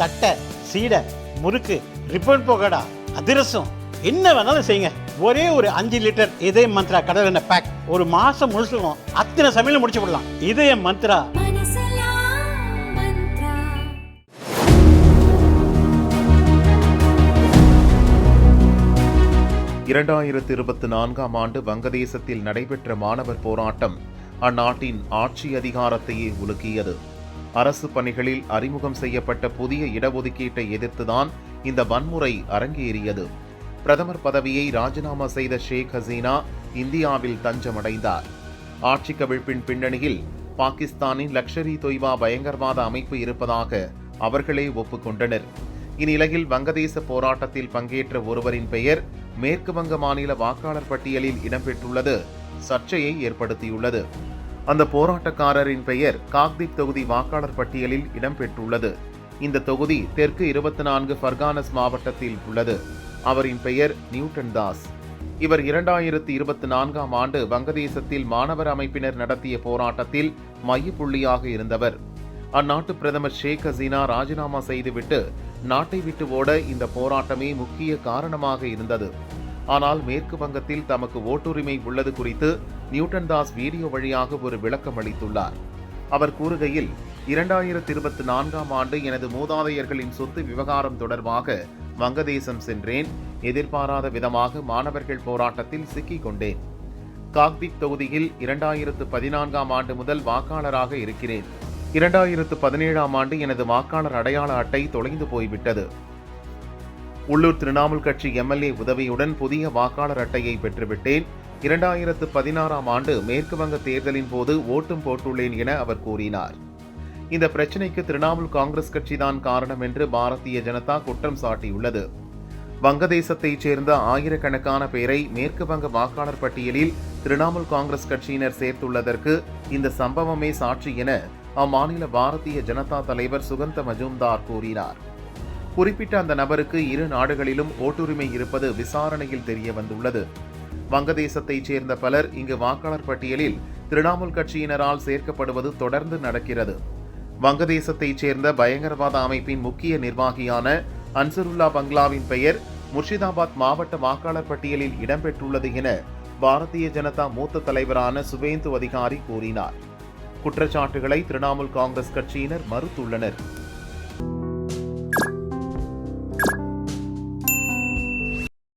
தட்டை, சீடை, முறுக்கு, ரிப்பன் பக்கோடா, அதிரசம், என்ன வேணாலும் செய்யுங்க. ஒரே ஒரு 5 லிட்டர் இதய மந்த்ரா கடல் எண்ணெய் பேக் ஒரு மாசம் முழுசுக்கும் அத்தனை சமையல் முடிச்சு விடலாம். இதய மந்த்ரா. 2024 ஆண்டு வங்கதேசத்தில் நடைபெற்ற மாணவர் போராட்டம் அந்நாட்டின் ஆட்சி அதிகாரத்தையே உலுக்கியது. அரசு பணிகளில் அறிமுகம் செய்யப்பட்ட புதிய இடஒதுக்கீட்டை எதிர்த்துதான் இந்த வன்முறை அரங்கேறியது. பிரதமர் பதவியை ராஜினாமா செய்த ஷேக் ஹசீனா இந்தியாவில் தஞ்சமடைந்தார். ஆட்சி கவிழ்ப்பின் பின்னணியில் பாகிஸ்தானின் லஷ்கர்-இ தொய்பா பயங்கரவாத அமைப்பு இருப்பதாக அவர்களே ஒப்புக்கொண்டனர். இந்நிலையில் வங்கதேச போராட்டத்தில் பங்கேற்ற ஒருவரின் பெயர் மேற்கு வங்க மாநில வாக்காளர் பட்டியலில் இடம்பெற்றுள்ளது சர்ச்சையை ஏற்படுத்தியுள்ளது. அந்த போராட்டக்காரரின் பெயர் காக்திப் தொகுதி வாக்காளர் பட்டியலில் இடம்பெற்றுள்ளது. இந்த தொகுதி தெற்கு 24 ஃபர்கானஸ் மாவட்டத்தில் உள்ளது. அவரின் பெயர் நியூட்டன் தாஸ். இவர் 2024 ஆண்டு வங்கதேசத்தில் மாணவர் அமைப்பினர் நடத்திய போராட்டத்தில் மையப்புள்ளியாக இருந்தவர். அந்நாட்டு பிரதமர் ஷேக் ஹசீனா ராஜினாமா செய்துவிட்டு நாட்டை விட்டு ஓட இந்த போராட்டமே முக்கிய காரணமாக இருந்தது. ஆனால் மேற்கு வங்கத்தில் தமக்கு ஓட்டுரிமை உள்ளது குறித்து நியூட்டன் தாஸ் வீடியோ வழியாக ஒரு விளக்கம் அளித்துள்ளார். அவர் கூறுகையில், 2024 ஆண்டு எனது மூதாதையர்களின் சொத்து விவகாரம் தொடர்பாக வங்கதேசம் சென்றேன். எதிர்பாராத விதமாக மாணவர்கள் போராட்டத்தில் சிக்கிக் கொண்டேன். காக்திப் தொகுதியில் 2014 ஆண்டு முதல் வாக்காளராக இருக்கிறேன். 2017 ஆண்டு எனது வாக்காளர் அடையாள அட்டை தொலைந்து போய்விட்டது. உள்ளூர் திரிணாமுல் கட்சி எம்எல்ஏ உதவியுடன் புதிய வாக்காளர் அட்டையை பெற்றுவிட்டேன். 2016 ஆண்டு மேற்கு வங்க தேர்தலின் போது ஓட்டும் போட்டுள்ளேன் என அவர் கூறினார். இந்த பிரச்சினைக்கு திரிணாமுல் காங்கிரஸ் கட்சிதான் காரணம் என்று பாரதிய ஜனதா குற்றம் சாட்டியுள்ளது. வங்கதேசத்தைச் சேர்ந்த ஆயிரக்கணக்கான பேரை மேற்கு வங்க வாக்காளர் பட்டியலில் திரிணாமுல் காங்கிரஸ் கட்சியினர் சேர்த்துள்ளதற்கு இந்த சம்பவமே சாட்சி என அம்மாநில பாரதிய ஜனதா தலைவர் சுகந்த மஜும்தார் கூறினார். குறிப்பிட்ட அந்த நபருக்கு இரு நாடுகளிலும் ஓட்டுரிமை இருப்பது விசாரணையில் தெரிய வந்துள்ளது. வங்கதேசத்தைச் சேர்ந்த பலர் இங்கு வாக்காளர் பட்டியலில் திரிணாமுல் கட்சியினரால் சேர்க்கப்படுவது தொடர்ந்து நடக்கிறது. வங்கதேசத்தைச் சேர்ந்த பயங்கரவாத அமைப்பின் முக்கிய நிர்வாகியான அன்சருல்லா பங்களாவின் பெயர் முர்ஷிதாபாத் மாவட்ட வாக்காளர் பட்டியலில் இடம்பெற்றுள்ளது என பாரதிய ஜனதா மூத்த தலைவரான சுவேந்து அதிகாரி கூறினார். குற்றச்சாட்டுகளை திரிணாமுல் காங்கிரஸ் கட்சியினர் மறுத்துள்ளனர்.